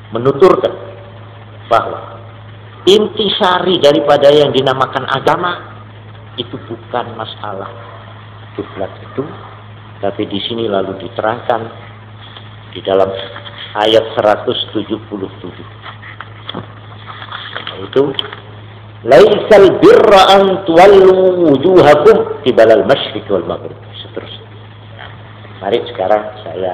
menuturkan bahwa intisari daripada yang dinamakan agama itu bukan masalah kiblat itu, tapi di sini lalu diterangkan di dalam ayat 177, yaitu laisal birra an tuwallu wujuhakum qibalal masyriq wal maghrib, seterusnya. Mari sekarang saya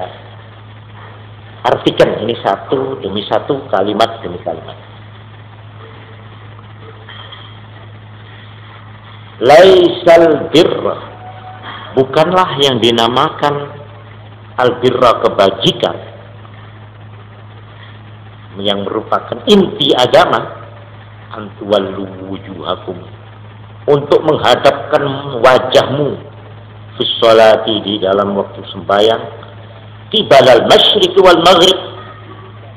artikan ini satu demi satu, kalimat demi kalimat. Laisal birra, bukanlah yang dinamakan al-birra, kebajikan, yang merupakan inti agama, antuwallu wujuhakum, untuk menghadapkan wajahmu fis sholati, di dalam waktu sembahyang, qibalal masyriq wal maghrib,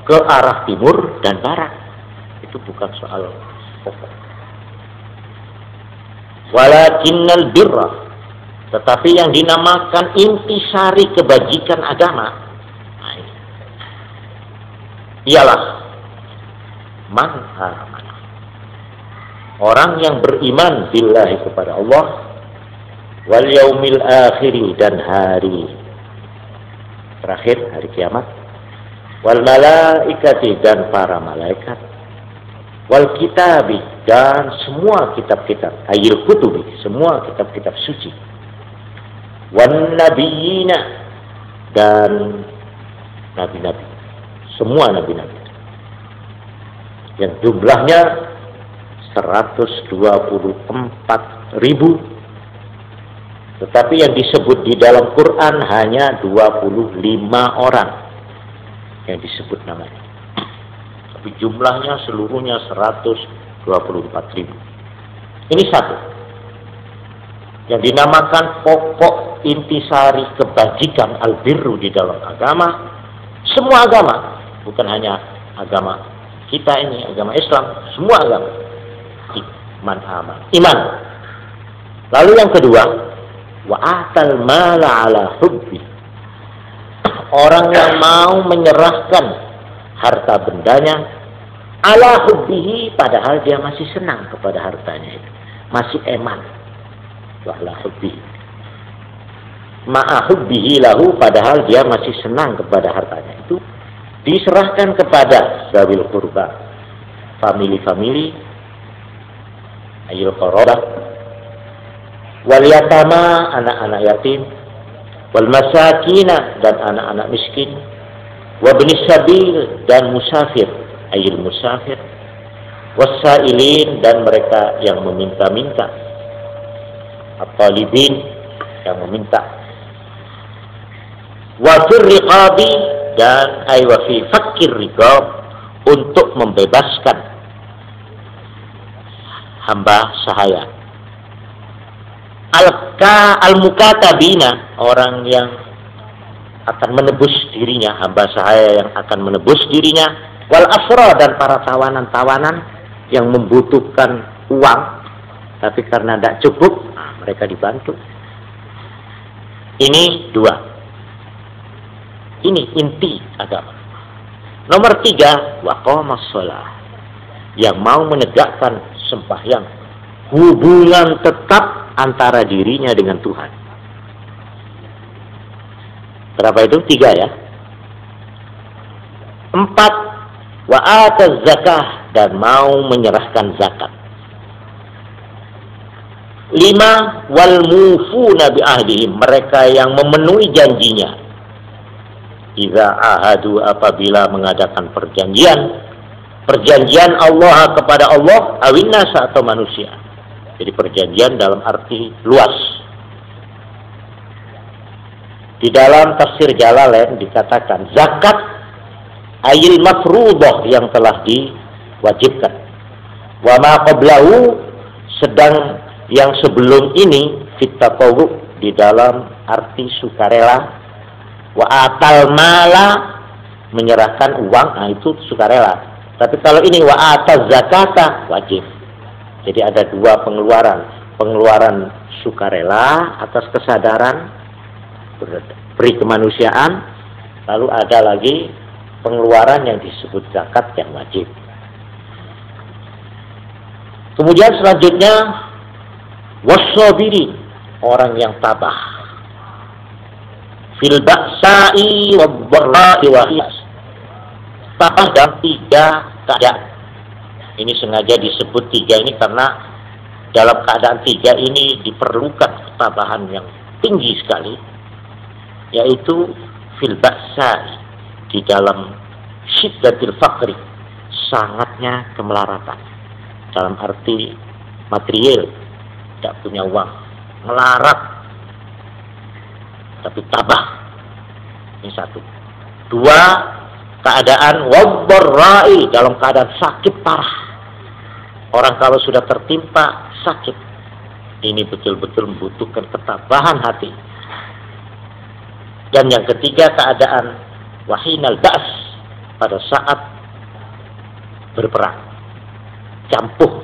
ke arah timur dan barat. Itu bukan soal pokok. Walakinnal birra, tetapi yang dinamakan intisari kebajikan agama, nah ini, ialah man amana, orang yang beriman billahi, kepada Allah, wal yaumil akhiri, dan hari terakhir, hari kiamat, wal malaikati, dan para malaikat, wal kitabi, dan semua kitab-kitab, ayil kutubi, semua kitab-kitab suci, wan nabiyina, dan nabi-nabi, semua nabi-nabi, yang jumlahnya 124.000, tetapi yang disebut di dalam Quran hanya 25 orang yang disebut namanya. Tapi jumlahnya seluruhnya 124.000. Ini satu yang dinamakan pokok intisari kebajikan al-birru di dalam agama. Semua agama, bukan hanya agama kita ini, agama Islam, semua agama. Iman. Lalu yang kedua, wa atal mala ala hubbi, orang yang mau menyerahkan harta bendanya ala hubbihi, padahal dia masih senang kepada hartanya itu, masih eman, wa ala hubbihi, ma'a hubbihi lahu, padahal dia masih senang kepada hartanya itu, diserahkan kepada zawil qurba, famili-famili, ayil qarabah, wal yatama, anak-anak yatim, wal masakina, dan anak-anak miskin, wa ibnis sabil, dan musafir, ayil musafir, wasailin, dan mereka yang meminta-minta, at-talibin, yang meminta, wa fir riqabi, dan ay wa fi fakir riqab, untuk membebaskan hamba sahaya, al-mukatabina, orang yang akan menebus dirinya, hamba sahaya yang akan menebus dirinya, wal asra, dan para tawanan-tawanan yang membutuhkan uang, tapi karena tidak cukup, mereka dibantu. Ini dua. Ini inti agama. Nomor 3, waqamas shalah, yang mau menegakkan sembahyang, hubungan tetap antara dirinya dengan Tuhan. Berapa itu? 3 ya. 4, wa ataz zakah, dan mau menyerahkan zakat. 5, wal mufuna bi ahdihim, mereka yang memenuhi janjinya. Idza ahadu, apabila mengadakan perjanjian Allah kepada Allah, awin nasa, atau manusia. Jadi perjanjian dalam arti luas. Di dalam tafsir Jalalain dikatakan zakat ayil mafruḍah, yang telah diwajibkan. Wa ma qablahu, sedang yang sebelum ini fit tatawwu, di dalam arti sukarela. Wa atal mala, menyerahkan uang, itu sukarela. Tapi kalau ini wa ataz zakata, wajib. Jadi ada 2 pengeluaran sukarela atas kesadaran, beri kemanusiaan, lalu ada lagi pengeluaran yang disebut zakat yang wajib. Kemudian selanjutnya wassabirin, orang yang tabah. Fil ba'sa'i wad-dharra'i wa hiyas. Tabah dalam 3 keadaan. Ini sengaja disebut 3 ini karena dalam keadaan 3 ini diperlukan ketabahan yang tinggi sekali, yaitu fil ba'sa'i, di dalam syiddatil faqri, sangatnya kemelaratan, dalam arti material, tidak punya uang, melarat, tapi tabah. Ini 1. 2, keadaan wad-dharra'i, dalam keadaan sakit parah. Orang kalau sudah tertimpa sakit, ini betul-betul membutuhkan ketabahan hati. Dan yang ketiga, keadaan wahinal ba's, pada saat berperang, campuh.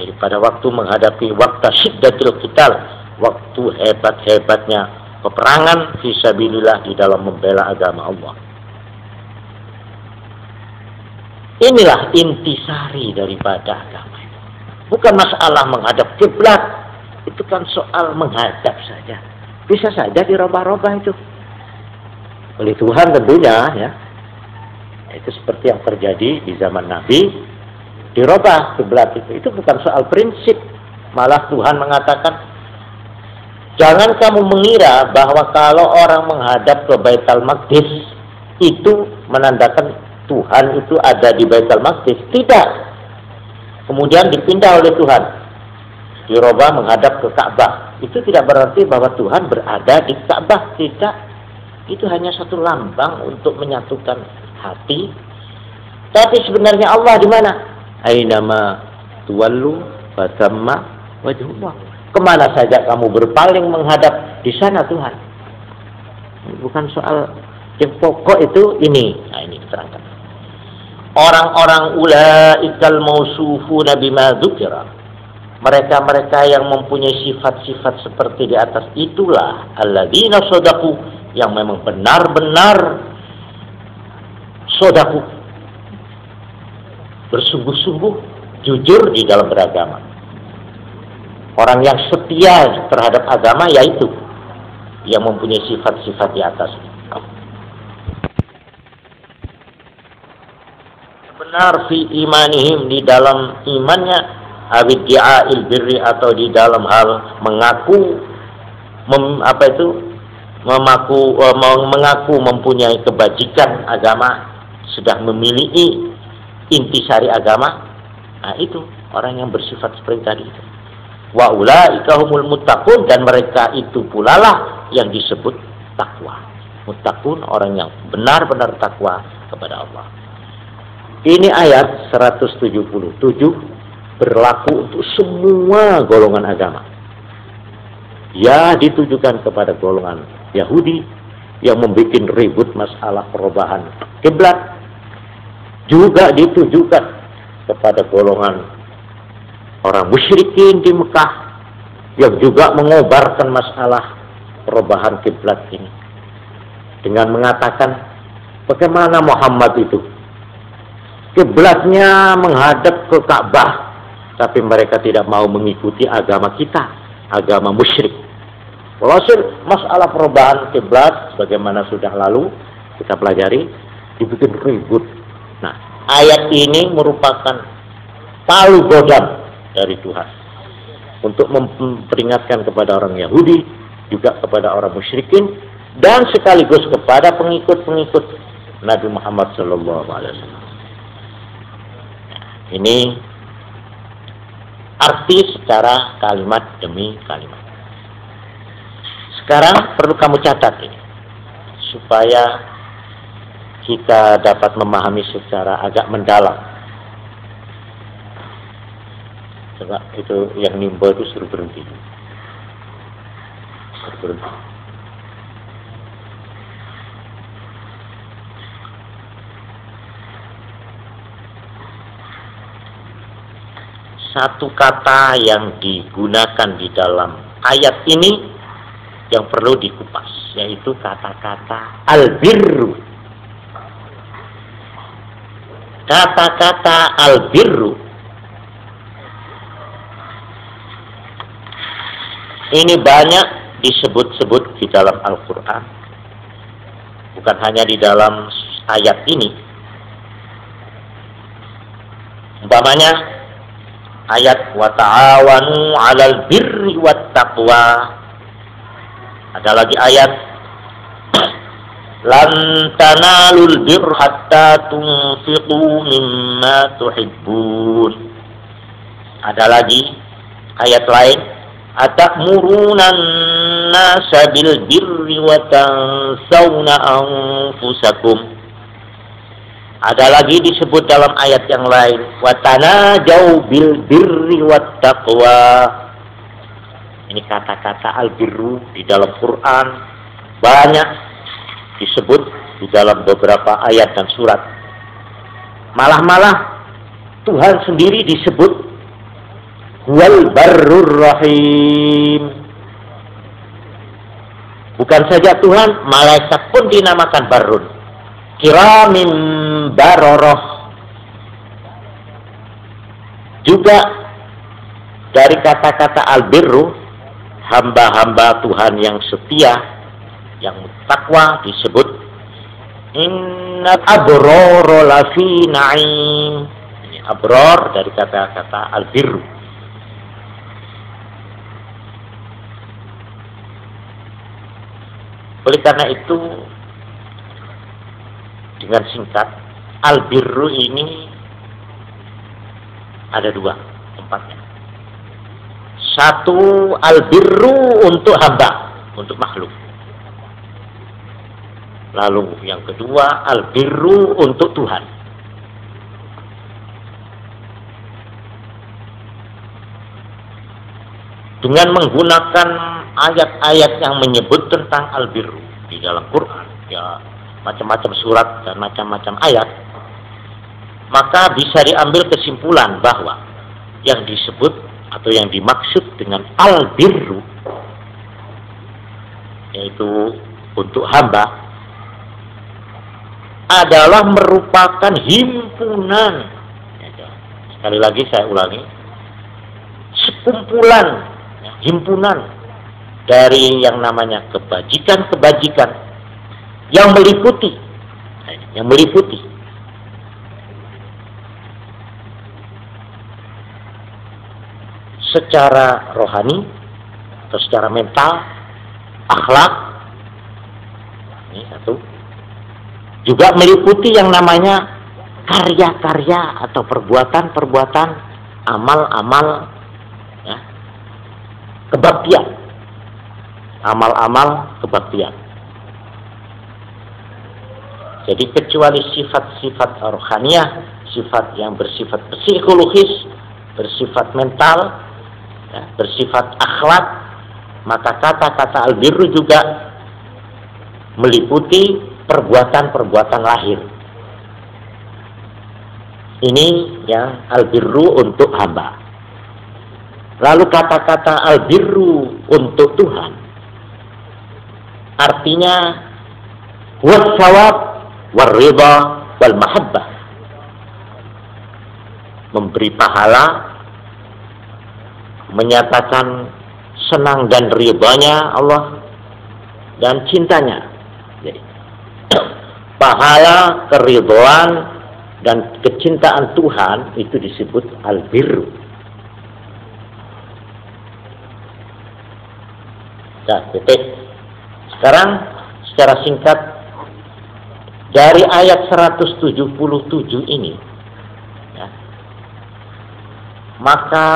Jadi pada waktu menghadapi waktu syiddatul qital, waktu hebat-hebatnya peperangan fisabilillah di dalam membela agama Allah. Inilah intisari daripada agama. Bukan masalah menghadap kiblat, itu kan soal menghadap saja. Bisa saja dirubah-rubah itu oleh Tuhan tentunya, ya. Itu seperti yang terjadi di zaman Nabi, dirubah kiblat itu bukan soal prinsip. Malah Tuhan mengatakan, jangan kamu mengira bahwa kalau orang menghadap ke Baitul Maqdis itu menandakan Tuhan itu ada di Baitul Maqdis. Tidak. Kemudian dipindah oleh Tuhan, dirubah menghadap ke Ka'bah. Itu tidak berarti bahwa Tuhan berada di Ka'bah. Tidak. Itu hanya satu lambang untuk menyatukan hati. Tapi sebenarnya Allah di mana? Ainama tuwallu fatamma wajhullah. Kemana saja kamu berpaling menghadap, di sana Tuhan. Bukan soal yang pokok itu ini. Nah, ini diterangkan. Orang-orang ulaikal mausufuna bima dzukira, mereka-mereka yang mempunyai sifat-sifat seperti di atas itulah alladzina shadaqu, yang memang benar-benar shadaqu, bersungguh-sungguh jujur di dalam beragama. Orang yang setia terhadap agama yaitu yang mempunyai sifat-sifat di atas. Benar fi imanihim, di dalam imannya, awiddia'il birri, atau di dalam hal mengaku mengaku mempunyai kebajikan agama, sudah memiliki intisari agama. Nah, itu orang yang bersifat seperti tadi itu. Wa ulaika humul muttaqun, dan mereka itu pula lah yang disebut takwa. Muttaqun, orang yang benar-benar takwa kepada Allah. Ini ayat 177 berlaku untuk semua golongan agama. Ya, ditujukan kepada golongan Yahudi yang membuat ribut masalah perubahan kiblat. Juga ditujukan kepada golongan orang musyrikin di Mekah yang juga mengobarkan masalah perubahan kiblat ini dengan mengatakan, bagaimana Muhammad itu kiblatnya menghadap ke Ka'bah, tapi mereka tidak mau mengikuti agama kita, agama musyrik. Walhasil masalah perubahan kiblat sebagaimana sudah lalu kita pelajari, dibikin ribut. Nah, ayat ini merupakan palu godam dari Tuhan untuk memperingatkan kepada orang Yahudi, juga kepada orang musyrikin, dan sekaligus kepada pengikut-pengikut Nabi Muhammad SAW. Ini arti secara kalimat demi kalimat. Sekarang perlu kamu catat ini, supaya kita dapat memahami secara agak mendalam. Coba itu yang nimbo itu suruh berhenti. Suruh berhenti. Satu kata yang digunakan di dalam ayat ini yang perlu dikupas, yaitu kata-kata albirru. kata-kata albirru ini banyak disebut-sebut di dalam Al-Quran, bukan hanya di dalam ayat ini. Umpamanya ayat wa ta'awanu 'alal birri wat taqwa. Ada lagi ayat lan tanalul birra hatta tunfiqu mimma tuhibbun. Ada lagi ayat lain, atamuruna nasa bil birri wa tansawna anfusakum. Ada lagi disebut dalam ayat yang lain, wa tanajau bil birri wat taqwa. Ini kata-kata albirru di dalam Quran banyak disebut di dalam beberapa ayat dan surat. Malah Tuhan sendiri disebut wal barrur rahim. Bukan saja Tuhan, malaikat pun dinamakan barrun. Kiramin baroroh. Juga dari kata-kata albirru, hamba-hamba Tuhan yang setia, yang takwa disebut inna abroro lafi na'im. Ini abror dari kata-kata albirru. Oleh karena itu, dengan singkat, albirru ini ada dua tempatnya. Satu, albirru untuk hamba, untuk makhluk. Lalu yang kedua, albirru untuk Tuhan. Dengan menggunakan ayat-ayat yang menyebut tentang albirru di dalam Quran, ya macam-macam surat dan macam-macam ayat, maka bisa diambil kesimpulan bahwa yang disebut atau yang dimaksud dengan albirru, yaitu untuk hamba, adalah merupakan himpunan. Sekali lagi saya ulangi, sekumpulan, himpunan dari yang namanya kebajikan-kebajikan yang meliputi secara rohani atau secara mental, akhlak. Ini satu. Juga meliputi yang namanya karya-karya atau perbuatan-perbuatan, amal-amal, ya, kebaktian, amal-amal kebaktian. Jadi kecuali sifat-sifat rohaniah, sifat yang bersifat psikologis, bersifat mental, ya, bersifat akhlak, maka kata-kata albirru juga meliputi perbuatan-perbuatan lahir. Ini yang albirru untuk hamba. Lalu kata-kata albirru untuk Tuhan, artinya wassawab warridha wal mahabbah, memberi pahala, menyatakan senang dan ridhanya Allah dan cintanya. Jadi pahala, keridhaan dan kecintaan Tuhan itu disebut albirru. Nah, titik. Sekarang secara singkat dari ayat 177 ini, ya, maka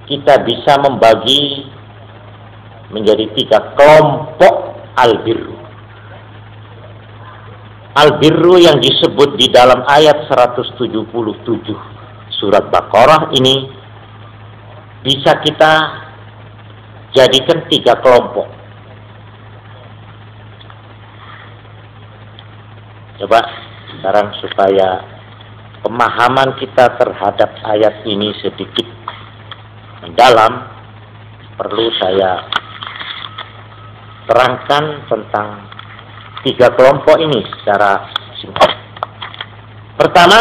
kita bisa membagi menjadi 3 kelompok albirru. Albirru yang disebut di dalam ayat 177 surat Baqarah ini bisa kita jadikan 3 kelompok. Coba sekarang supaya pemahaman kita terhadap ayat ini sedikit mendalam, perlu saya terangkan tentang 3 kelompok ini secara singkat. Pertama,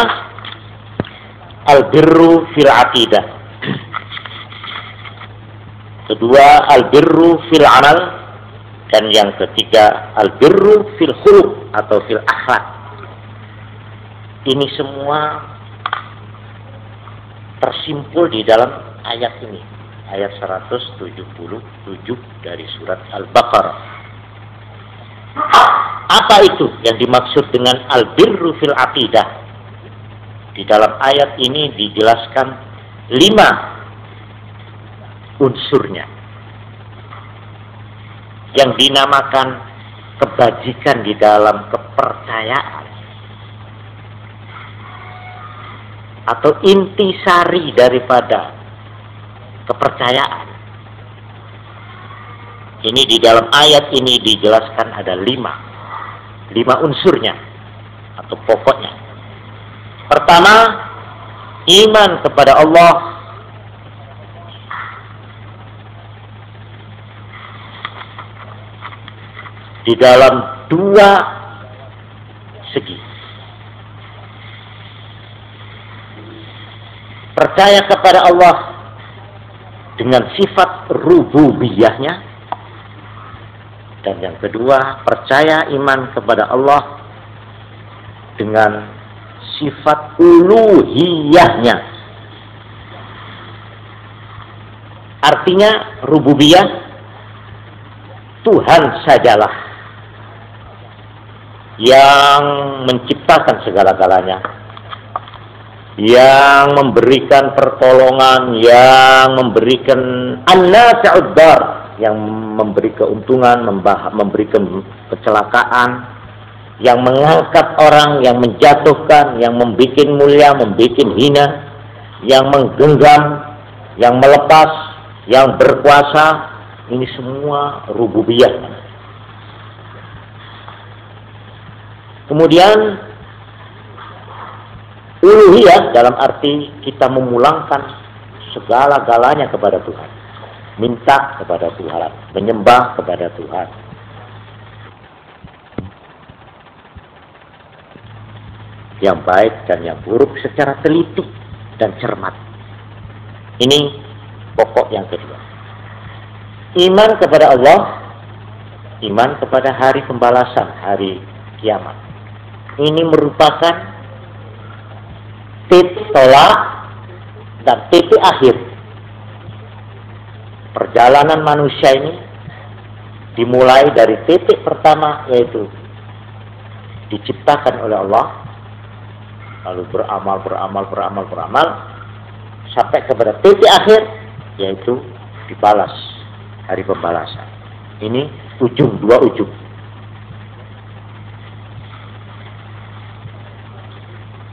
al-birru fil aqidah. Kedua, al-birru fil amal. Dan yang ketiga, al-birru fil khuluq atau fil akhlak. Ini semua tersimpul di dalam ayat ini. Ayat 177 dari surat Al-Baqarah. Apa itu yang dimaksud dengan al-birru fil aqidah? Di dalam ayat ini dijelaskan 5 unsurnya yang dinamakan kebajikan di dalam kepercayaan atau intisari daripada kepercayaan. Ini di dalam ayat ini dijelaskan ada 5 unsurnya atau pokoknya. Pertama, iman kepada Allah di dalam 2 segi. Percaya kepada Allah dengan sifat rububiyahnya, dan yang kedua, percaya iman kepada Allah dengan sifat uluhiyahnya. Artinya rububiyah, Tuhan sajalah yang menciptakan segala-galanya, yang memberikan pertolongan, yang memberikan an-nafi'ud dar, yang memberi keuntungan, memberikan kecelakaan, yang mengangkat orang, yang menjatuhkan, yang membuat mulia, membuat hina, yang menggenggam, yang melepas, yang berkuasa. Ini semua rububiyah. Kemudian uluhiyah dalam arti kita memulangkan segala-galanya kepada Tuhan, minta kepada Tuhan, menyembah kepada Tuhan. Yang baik dan yang buruk secara teliti dan cermat. Ini pokok yang kedua. Iman kepada Allah, iman kepada hari pembalasan, hari kiamat. Ini merupakan titik tolak dan titik akhir. Perjalanan manusia ini dimulai dari titik pertama, yaitu diciptakan oleh Allah, lalu beramal sampai kepada titik akhir, yaitu dibalas, hari pembalasan. Ini ujung, 2 ujung.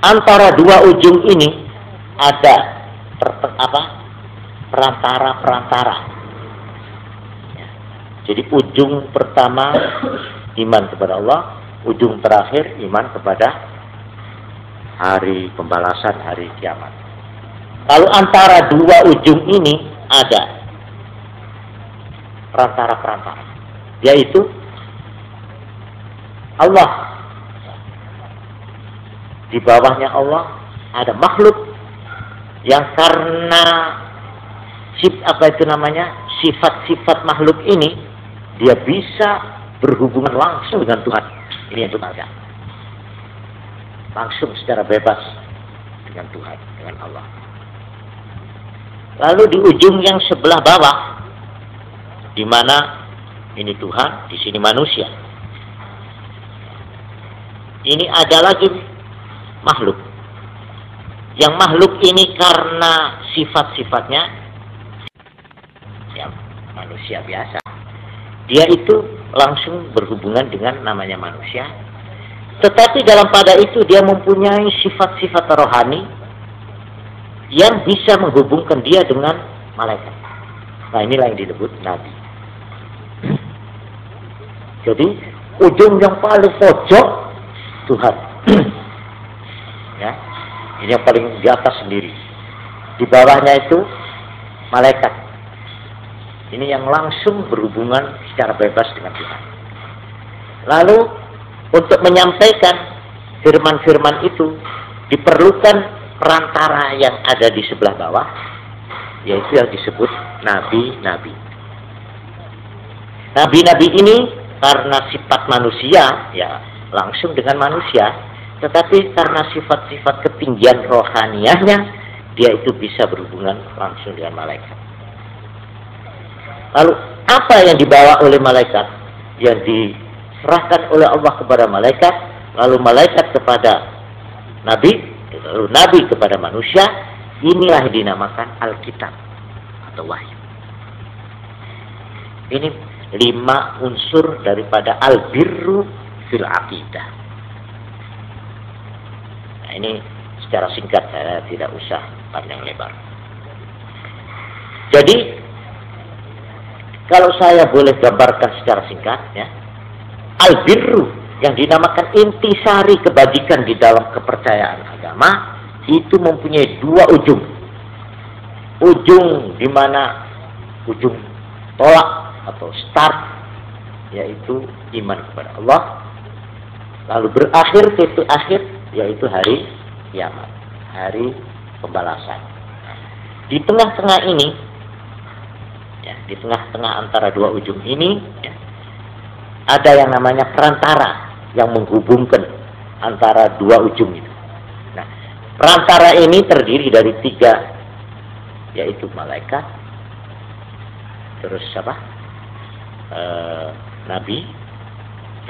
Antara 2 ujung ini ada perantara. Jadi ujung pertama iman kepada Allah, ujung terakhir iman kepada hari pembalasan, hari kiamat. Lalu antara 2 ujung ini ada perantara, yaitu Allah. Di bawahnya Allah ada makhluk yang karena sifat-sifat makhluk ini dia bisa berhubungan langsung dengan Tuhan. Ini yang Tuhan, langsung secara bebas dengan Tuhan, dengan Allah. Lalu di ujung yang sebelah bawah, di mana ini Tuhan, di sini manusia. Ini ada lagi makhluk. Yang makhluk ini karena sifat-sifatnya ya manusia biasa, dia itu langsung berhubungan dengan namanya manusia. Tetapi dalam pada itu dia mempunyai sifat-sifat rohani yang bisa menghubungkan dia dengan malaikat. Nah, inilah yang disebut nabi. Jadi ujung yang paling pojok Tuhan. Ya, ini yang paling di atas sendiri. Di bawahnya itu malaikat. Ini yang langsung berhubungan secara bebas dengan Tuhan. Lalu untuk menyampaikan firman-firman itu, diperlukan perantara yang ada di sebelah bawah, yaitu yang disebut nabi-nabi. Nabi-nabi ini karena sifat manusia, ya langsung dengan manusia, tetapi karena sifat-sifat ketinggian rohaniahnya, dia itu bisa berhubungan langsung dengan malaikat. Lalu apa yang dibawa oleh malaikat? Yang diserahkan oleh Allah kepada malaikat, lalu malaikat kepada nabi, lalu nabi kepada manusia. Inilah yang dinamakan Alkitab atau wahyu. Ini 5 unsur daripada albirru fil aqidah. Nah, ini secara singkat, saya tidak usah panjang lebar. Jadi kalau saya boleh gambarkan secara singkat, ya, albirru yang dinamakan intisari kebajikan di dalam kepercayaan agama itu mempunyai 2 ujung. Ujung di mana ujung tolak atau start, yaitu iman kepada Allah, lalu berakhir titik akhir, yaitu hari kiamat, hari pembalasan. Di tengah-tengah ini, ya, di tengah-tengah antara 2 ujung ini, ya, ada yang namanya perantara yang menghubungkan antara 2 ujung itu. Nah, perantara ini terdiri dari 3, yaitu malaikat, terus apa? Nabi,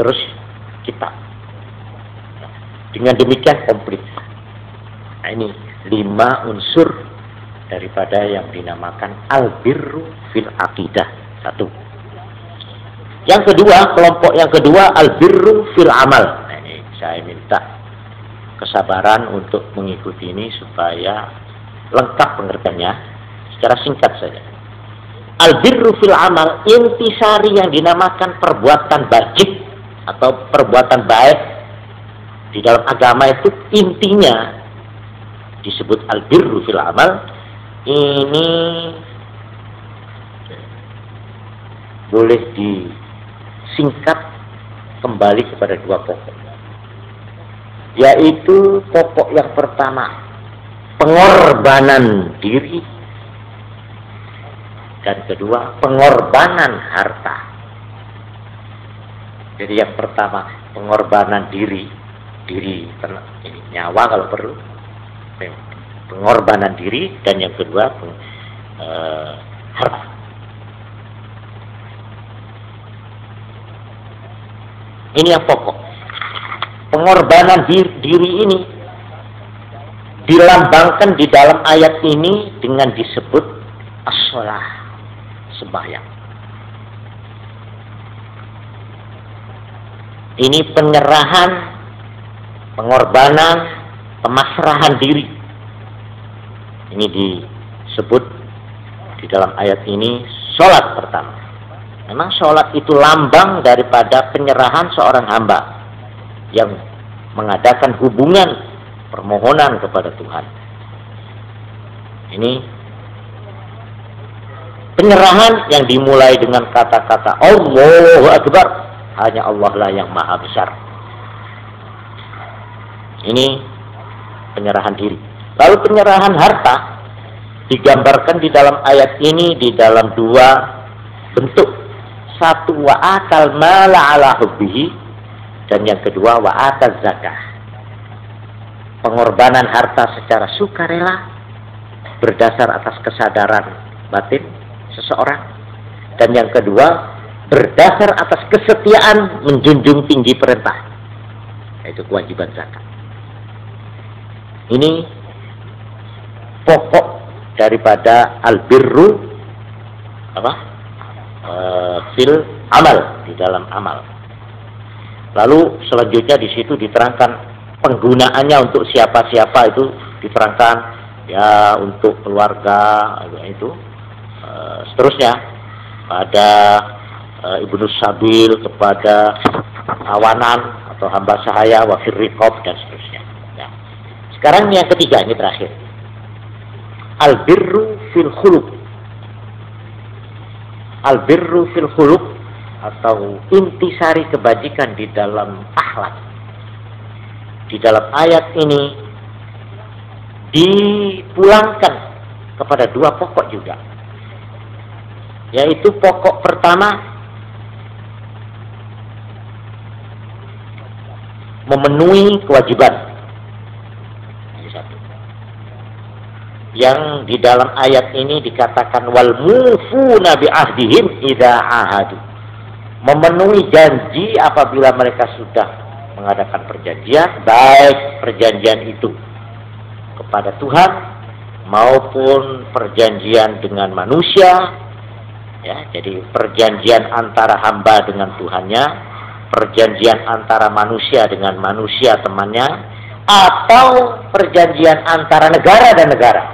terus kitab. Nah, dengan demikian komplit. Nah, ini 5 unsur daripada yang dinamakan albirru fil aqidah. 1. Yang kedua, kelompok yang kedua, albirru fil amal. Nah, ini saya minta kesabaran untuk mengikuti ini supaya lengkap pengertiannya. Secara singkat saja. Albirru fil amal, intisari yang dinamakan perbuatan bajik atau perbuatan baik di dalam agama itu intinya disebut albirru fil amal. Ini boleh disingkat kembali kepada 2 pokok, yaitu pokok yang pertama pengorbanan diri, dan kedua pengorbanan harta. Jadi yang pertama pengorbanan diri ini nyawa kalau perlu, pengorbanan diri, dan yang kedua harta. Ini yang pokok. Pengorbanan diri ini dilambangkan di dalam ayat ini dengan disebut as-shalah, sembahyang. Ini penyerahan, pengorbanan, pemasrahan diri. Ini disebut di dalam ayat ini sholat pertama. Memang sholat itu lambang daripada penyerahan seorang hamba yang mengadakan hubungan permohonan kepada Tuhan. Ini penyerahan yang dimulai dengan kata-kata Allahu Akbar, hanya Allah lah yang maha besar. Ini penyerahan diri. Lalu penyerahan harta digambarkan di dalam ayat ini di dalam 2 bentuk. 1, wa atal mala ala hubbihi, dan yang kedua wa atal zakah. Pengorbanan harta secara sukarela berdasar atas kesadaran batin seseorang, dan yang kedua berdasar atas kesetiaan menjunjung tinggi perintah, yaitu kewajiban zakat. Ini pokok daripada albirru fil amal, di dalam amal. Lalu selanjutnya di situ diterangkan penggunaannya untuk siapa-siapa, itu diterangkan ya untuk keluarga itu. Seterusnya pada ibnu sabil, kepada tawanan atau hamba sahaya, wafir riqab, dan seterusnya. Nah, sekarang yang ketiga, ini terakhir, albirru fil khuluq. Albirru fil khuluq atau intisari kebajikan di dalam akhlak. Di dalam ayat ini dipulangkan kepada dua pokok juga, yaitu pokok pertama memenuhi kewajiban. Ini satu. Yang di dalam ayat ini dikatakan wal mufuna bi ahdihim idza ahadu. Memenuhi janji apabila mereka sudah mengadakan perjanjian, baik perjanjian itu kepada Tuhan maupun perjanjian dengan manusia. Ya, jadi perjanjian antara hamba dengan Tuhannya, perjanjian antara manusia dengan manusia temannya, atau perjanjian antara negara dan negara,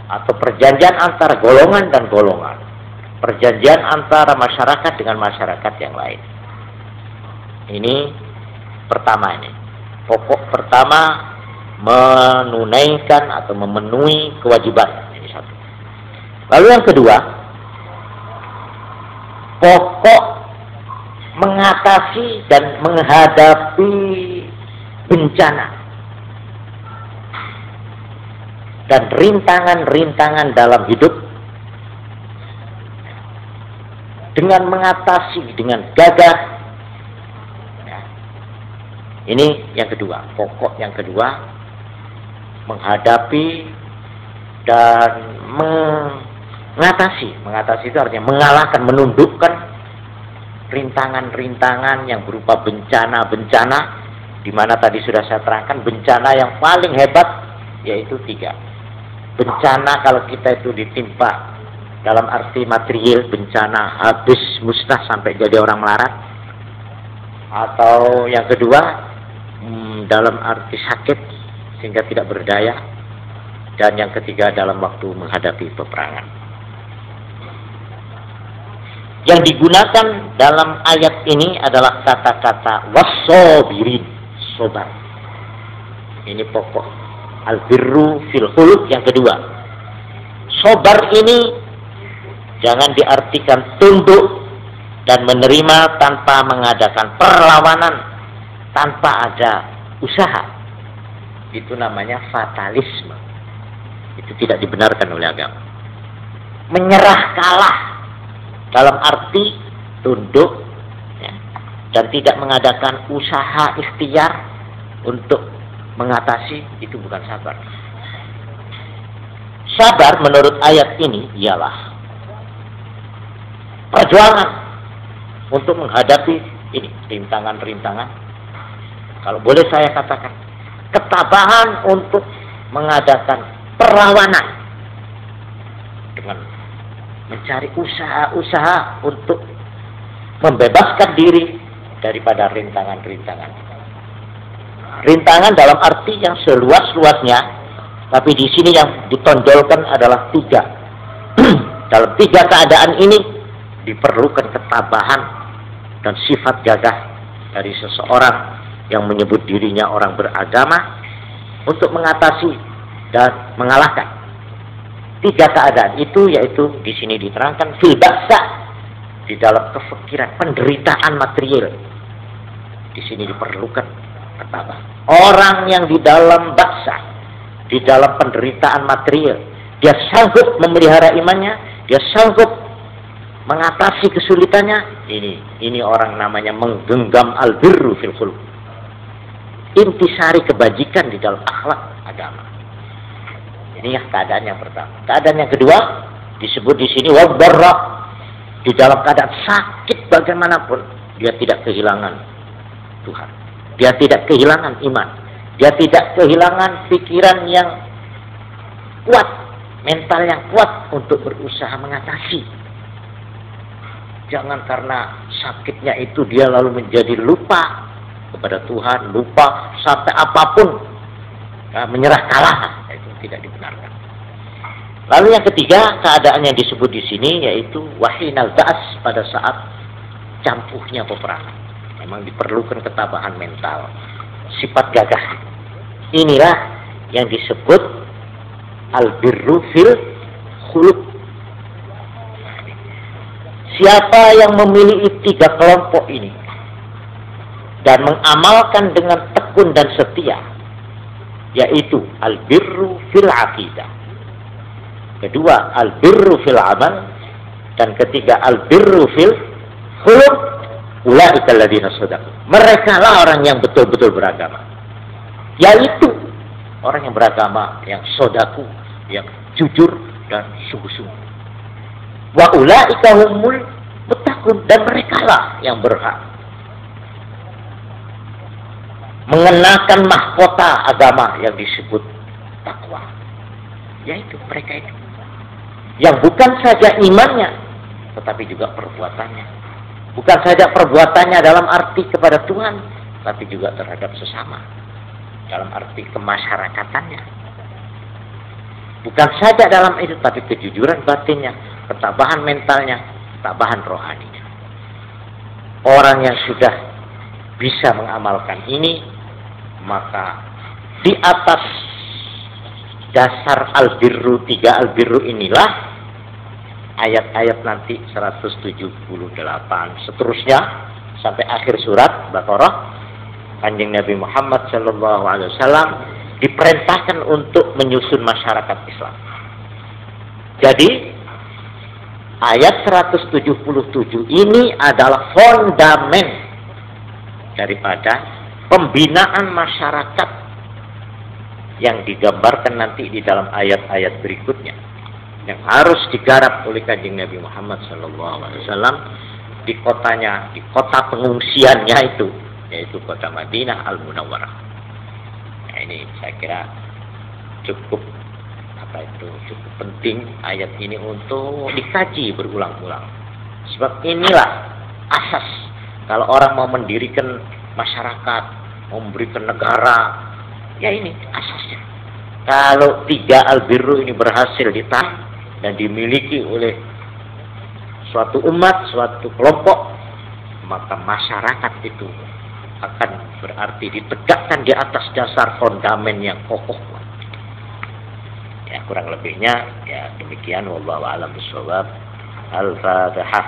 atau perjanjian antara golongan dan golongan, perjanjian antara masyarakat dengan masyarakat yang lain. Ini pertama, ini pokok pertama, menunaikan atau memenuhi kewajiban. Ini satu. Lalu yang kedua, pokok mengatasi dan menghadapi bencana dan rintangan-rintangan dalam hidup dengan mengatasi dengan gagah. Ya. Ini yang kedua, pokok yang kedua, menghadapi dan mengatasi. Mengatasi itu artinya mengalahkan, menundukkan rintangan-rintangan yang berupa bencana-bencana, di mana tadi sudah saya terangkan bencana yang paling hebat yaitu 3. Bencana kalau kita itu ditimpa dalam arti material, bencana habis musnah sampai jadi orang melarat, atau yang kedua dalam arti sakit sehingga tidak berdaya, dan yang ketiga dalam waktu menghadapi peperangan. Yang digunakan dalam ayat ini adalah kata-kata wassobirin, sobar. Ini pokok al-birru fil khuluq yang kedua. Sobar ini jangan diartikan tunduk dan menerima tanpa mengadakan perlawanan, tanpa ada usaha. Itu namanya fatalisme. Itu tidak dibenarkan oleh agama. Menyerah kalah dalam arti tunduk, ya, dan tidak mengadakan usaha ikhtiar untuk mengatasi, itu bukan sabar. Sabar menurut ayat ini ialah perjuangan untuk menghadapi ini rintangan-rintangan. Kalau boleh saya katakan, ketabahan untuk mengadakan perlawanan dengan mencari usaha-usaha untuk membebaskan diri daripada rintangan-rintangan. Rintangan dalam arti yang seluas-luasnya, tapi di sini yang ditonjolkan adalah 3. Dalam 3 keadaan ini diperlukan ketabahan dan sifat gagah dari seseorang yang menyebut dirinya orang beragama untuk mengatasi dan mengalahkan 3 keadaan itu, yaitu di sini diterangkan fil ba'sa, di dalam kefikiran penderitaan material. Di sini diperlukan ketabahan. Orang yang di dalam ba'sa, di dalam penderitaan material, dia sanggup memelihara imannya, dia sanggup mengatasi kesulitannya. Ini orang namanya menggenggam al-birru fil khuluq, intisari kebajikan di dalam akhlak agama. Ini ya keadaan yang pertama. Keadaan yang kedua disebut di sini wadarra, di dalam keadaan sakit bagaimanapun dia tidak kehilangan Tuhan, dia tidak kehilangan iman, dia tidak kehilangan pikiran yang kuat, mental yang kuat untuk berusaha mengatasi. Jangan karena sakitnya itu dia lalu menjadi lupa kepada Tuhan, lupa sampai apapun, menyerah kalah. Itu tidak dibenarkan. Lalu yang ketiga, keadaan yang disebut di sini yaitu wahinal ba'as, pada saat campuhnya peperangan. Memang diperlukan ketabahan mental, sifat gagah. Inilah yang disebut al-birru fil khuluq. Siapa yang memiliki 3 kelompok ini dan mengamalkan dengan tekun dan setia, yaitu al-birru fil aqidah. Kedua, al-birru fil amal. Dan ketiga, al-birru fil khuluq. Ulaika alladziina shadaqu. Mereka lah orang yang betul-betul beragama. Yaitu orang yang beragama, yang sodaku, yang jujur dan sungguh-sungguh. Wa ulaika humul muttaqun. Dan mereka lah yang berhak mengenakan mahkota agama yang disebut takwa. Yaitu mereka itu. Yang bukan saja imannya, tetapi juga perbuatannya. Bukan saja perbuatannya dalam arti kepada Tuhan, tapi juga terhadap sesama. Dalam arti kemasyarakatannya. Bukan saja dalam itu, tapi kejujuran batinnya, ketabahan mentalnya, ketabahan rohaninya. Orang yang sudah bisa mengamalkan ini, maka di atas dasar al-birru, 3 al-birru inilah ayat-ayat nanti 178 seterusnya sampai akhir surat Baqarah, Kanjeng Nabi Muhammad SAW diperintahkan untuk menyusun masyarakat Islam. Jadi ayat 177 ini adalah fondamen daripada pembinaan masyarakat yang digambarkan nanti di dalam ayat-ayat berikutnya, yang harus digarap oleh Kanjeng Nabi Muhammad SAW di kotanya, di kota pengungsiannya itu, yaitu kota Madinah Al-Munawwarah. Nah, ini saya kira cukup cukup penting ayat ini untuk dikaji berulang-ulang. Sebab inilah asas kalau orang mau mendirikan masyarakat, mau memberikan negara, ya ini asasnya. Kalau 3 al-birru ini berhasil ditanam dan dimiliki oleh suatu umat, suatu kelompok, maka masyarakat itu akan berarti ditegakkan di atas dasar fondamen yang kokoh. Ya, kurang lebihnya ya demikian. Wallahu a'lam bishawab. Al-Fatihah.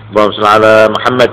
Allahumma shalli ala Muhammad.